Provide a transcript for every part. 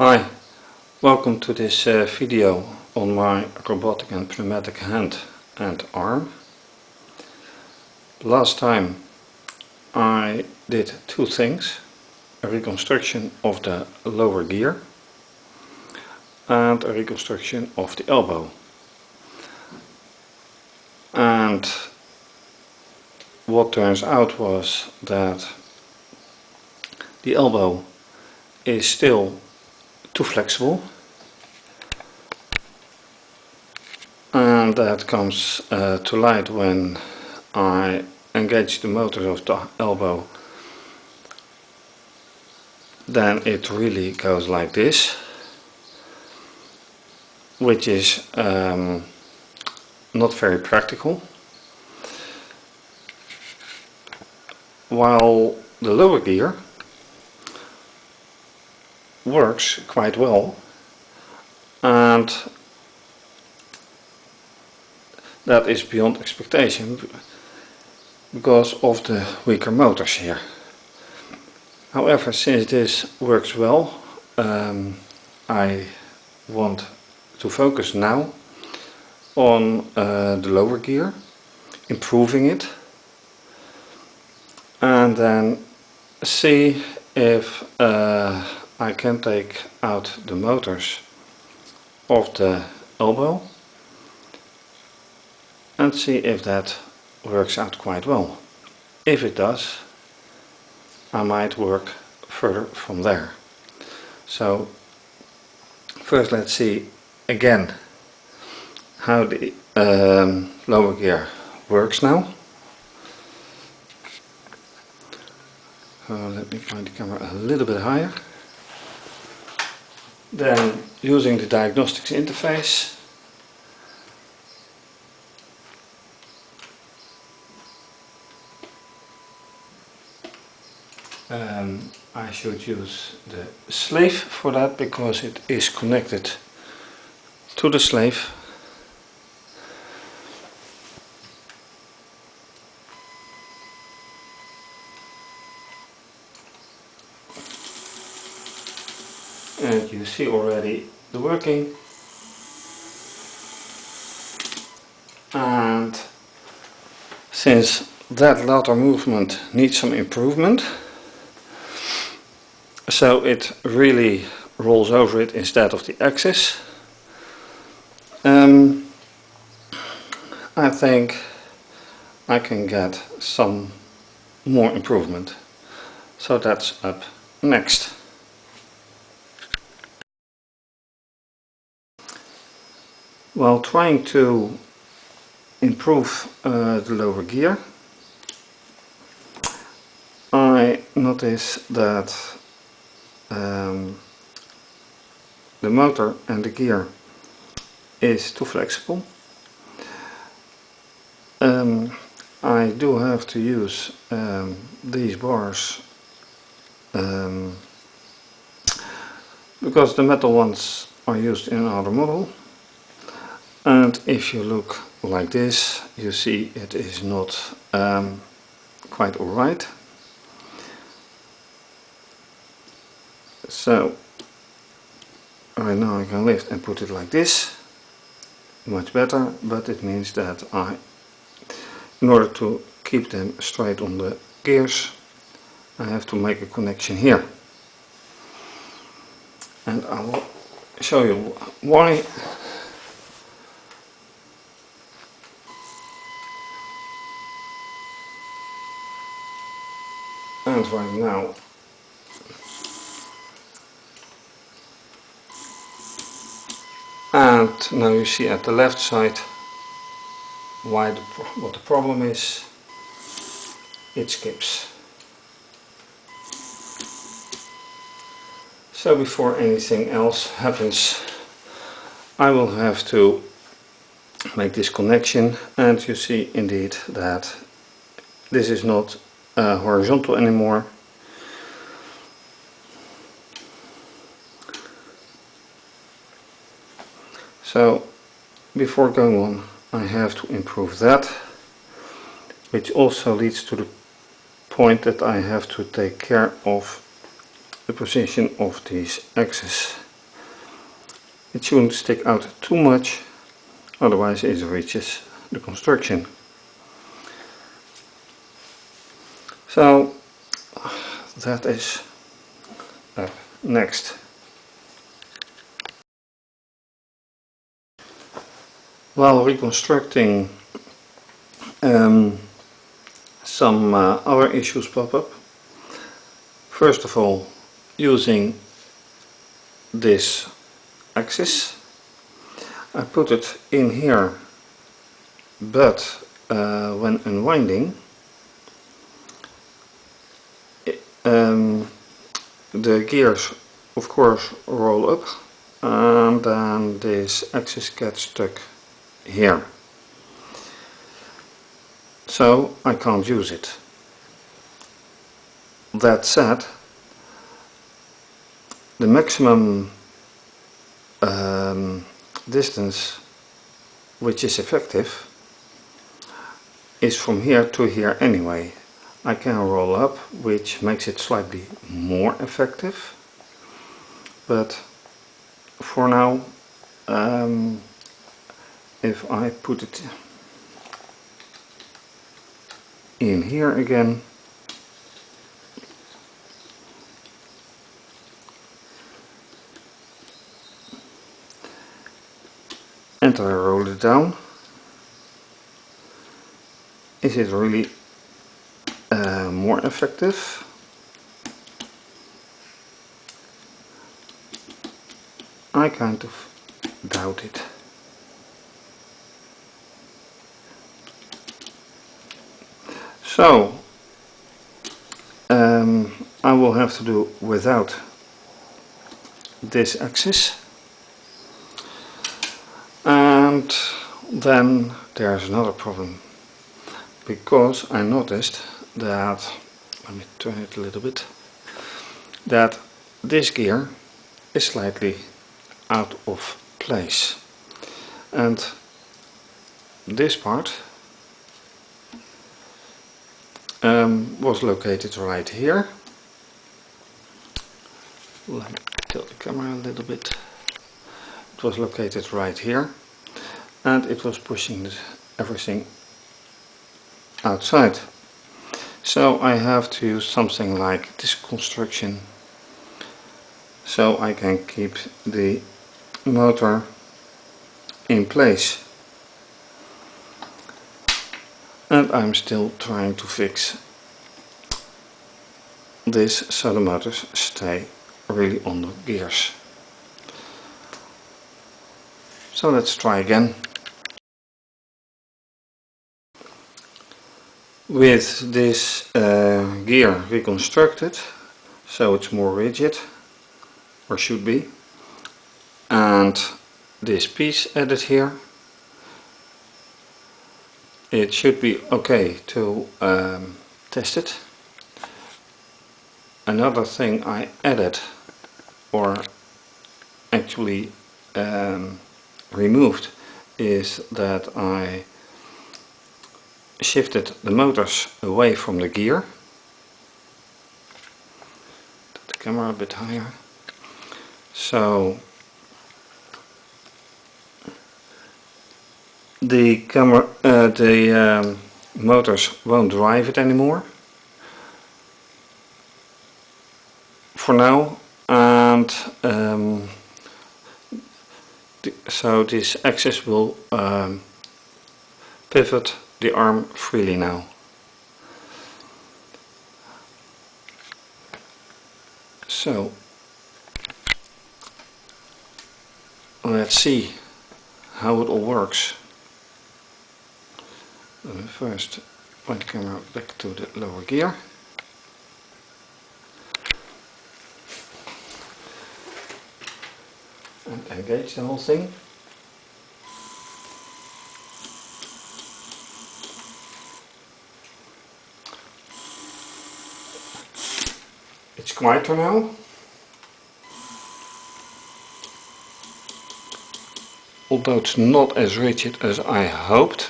Hi, welcome to this video on my robotic and pneumatic hand and arm. Last time I did two things: a reconstruction of the lower gear and a reconstruction of the elbow. And what turns out was that the elbow is still too flexible, and that comes to light when I engage the motor of the elbow. Then it really goes like this, which is not very practical, while the lower gear works quite well, and that is beyond expectation because of the weaker motors here. However, since this works well, I want to focus now on the lower gear, improving it, and then see if I can take out the motors of the elbow and see if that works out quite well. If it does, I might work further from there. So first let's see again how the lower gear works now. Let me find the camera a little bit higher. Then, using the diagnostics interface, I should use the slave for that because it is connected to the slave. And you see already the working, and since that lateral movement needs some improvement, so it really rolls over it instead of the axis, I think I can get some more improvement. So that's up next. While trying to improve the lower gear, I notice that the motor and the gear is too flexible. I do have to use these bars because the metal ones are used in another model. And if you look like this, you see it is not quite alright. So right now I can lift and put it like this, much better, but it means that in order to keep them straight on the gears, I have to make a connection here. And I will show you why. And right now you see at the left side what the problem is. It skips. So before anything else happens, I will have to make this connection, and you see indeed that this is not horizontal anymore. So before going on, I have to improve that, which also leads to the point that I have to take care of the position of these axes. It shouldn't stick out too much, otherwise it reaches the construction. So that is up next. While reconstructing, some other issues pop up. First of all, using this axis, I put it in here, but when unwinding, the gears of course roll up, and then this axis gets stuck here. So I can't use it. That said, the maximum distance which is effective is from here to here anyway. I can roll up, which makes it slightly more effective, but for now, if I put it in here again, and I roll it down, is it really more effective? I kind of doubt it. So I will have to do without this axis, and then there's another problem, because I noticed that, let me turn it a little bit, that this gear is slightly out of place, and this part was located right here. Let me tilt the camera a little bit. It was located right here, and it was pushing everything outside. So I have to use something like this construction, so I can keep the motor in place. And I'm still trying to fix this so the motors stay really on the gears. So let's try again. With this gear reconstructed, so it's more rigid, or should be, and this piece added here, it should be okay to test it. Another thing I added, or actually removed, is that I shifted the motors away from the gear. Put the camera a bit higher. So the motors won't drive it anymore for now, and so this axis will pivot the arm freely now. So let's see how it all works. First, point the camera back to the lower gear. And engage the whole thing. It's quieter now. Although it's not as rigid as I hoped.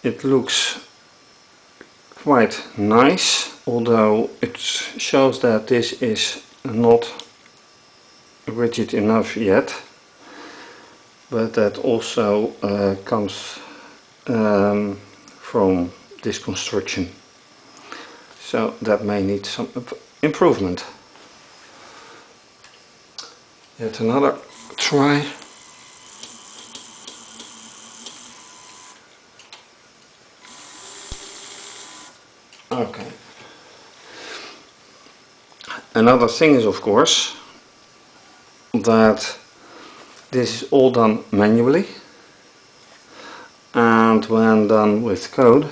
it looks quite nice, although it shows that this is not rigid enough yet, but that also comes from this construction, so that may need some improvement. Yet another try. Okay. Another thing is, of course, that this is all done manually, and when done with code,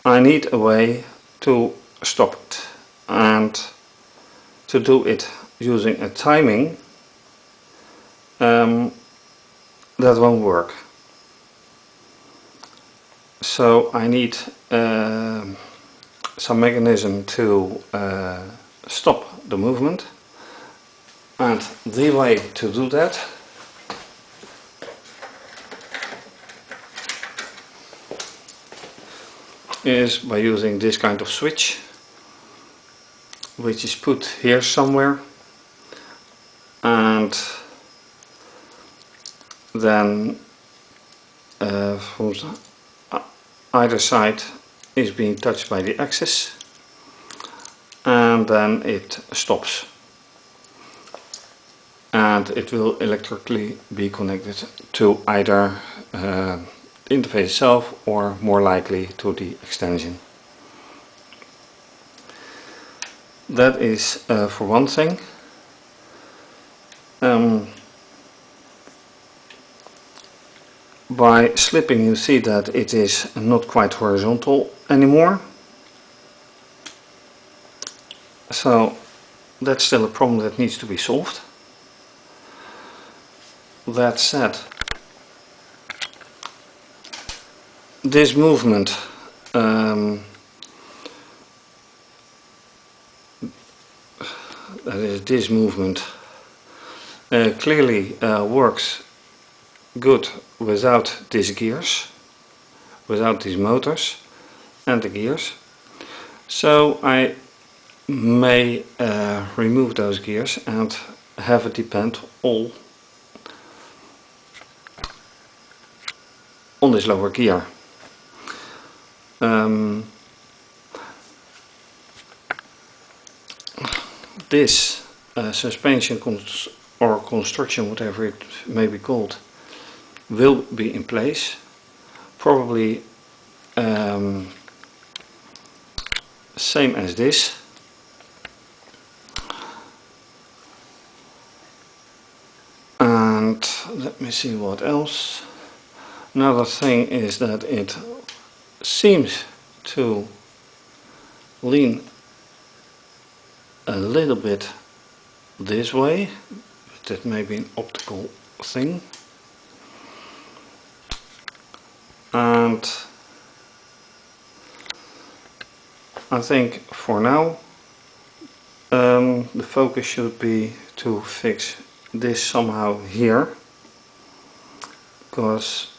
I need a way to stop it, and to do it using a timing that won't work. So I need some mechanism to stop the movement, and the way to do that is by using this kind of switch, which is put here somewhere, and then from either side is being touched by the axis, and then it stops, and it will electrically be connected to either the interface itself, or more likely to the extension. That is for one thing. By slipping, you see that it is not quite horizontal anymore, so that's still a problem that needs to be solved. That said, this movement clearly works good without these gears, without these motors and the gears. So I may remove those gears and have it depend all on this lower gear. This suspension or construction, whatever it may be called, will be in place, probably same as this. And let me see what else. Another thing is that it seems to lean a little bit this way, but that may be an optical thing. And I think for now the focus should be to fix this somehow here, because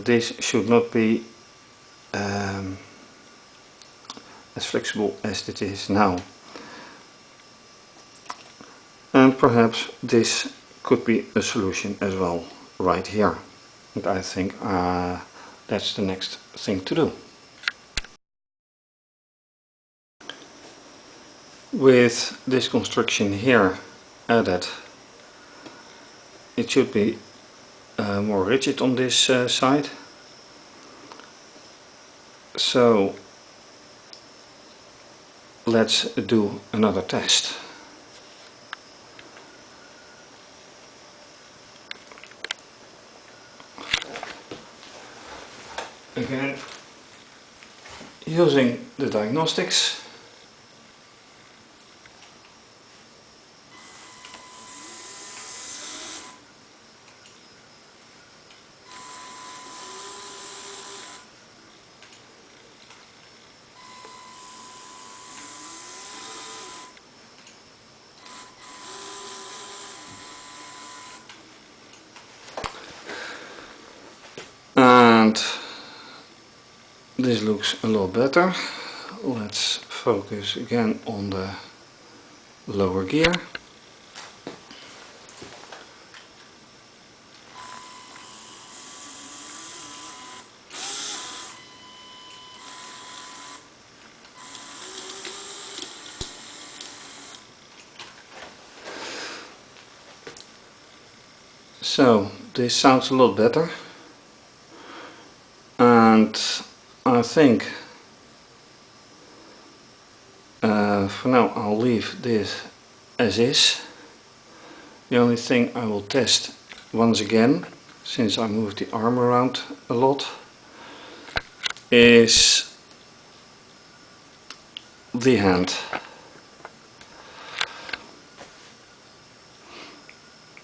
this should not be as flexible as it is now, and perhaps this could be a solution as well right here, and I think that's the next thing to do. With this construction here added, it should be more rigid on this side. So let's do another test. Again, using the diagnostics. and this looks a lot better. Let's focus again on the lower gear. So this sounds a lot better, and I think for now I'll leave this as is. The only thing I will test once again, since I moved the arm around a lot, is the hand.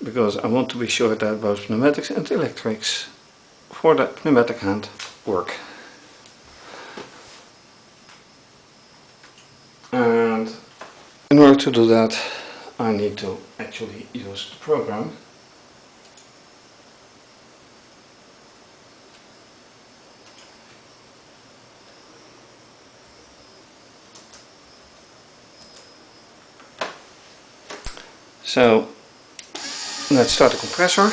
Because I want to be sure that both pneumatics and electrics for the pneumatic hand work. And in order to do that, I need to actually use the program. So let's start the compressor.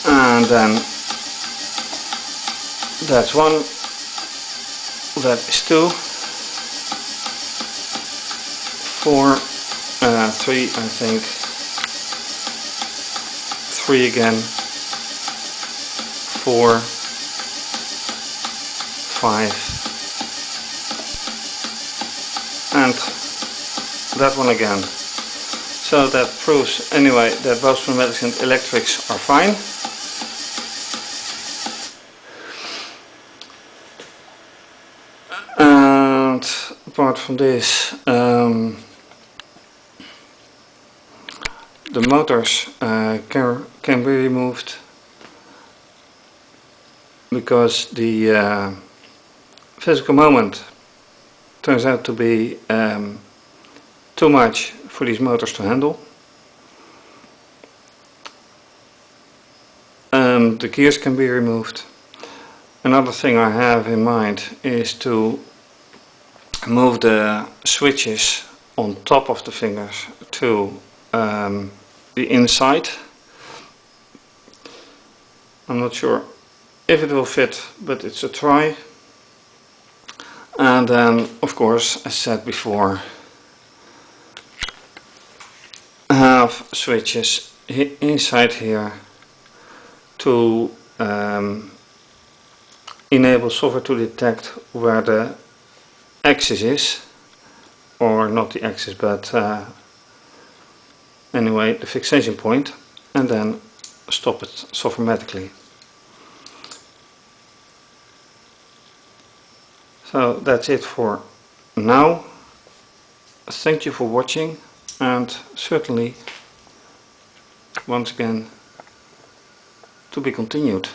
And then that's 1, that is 2, 4, 3 I think, 3 again, 4, 5, and that one again. So that proves anyway that both pneumatics and electrics are fine. And apart from this, the motors can be removed because the physical moment turns out to be too much for these motors to handle. The gears can be removed. Another thing I have in mind is to move the switches on top of the fingers to the inside. I'm not sure if it will fit, but it's a try. And then, of course, as said before, have switches inside here to enable software to detect where the axis is, or not the axis, but anyway the fixation point, and then stop it softwaretically. So that's it for now. Thank you for watching, and certainly once again to be continued.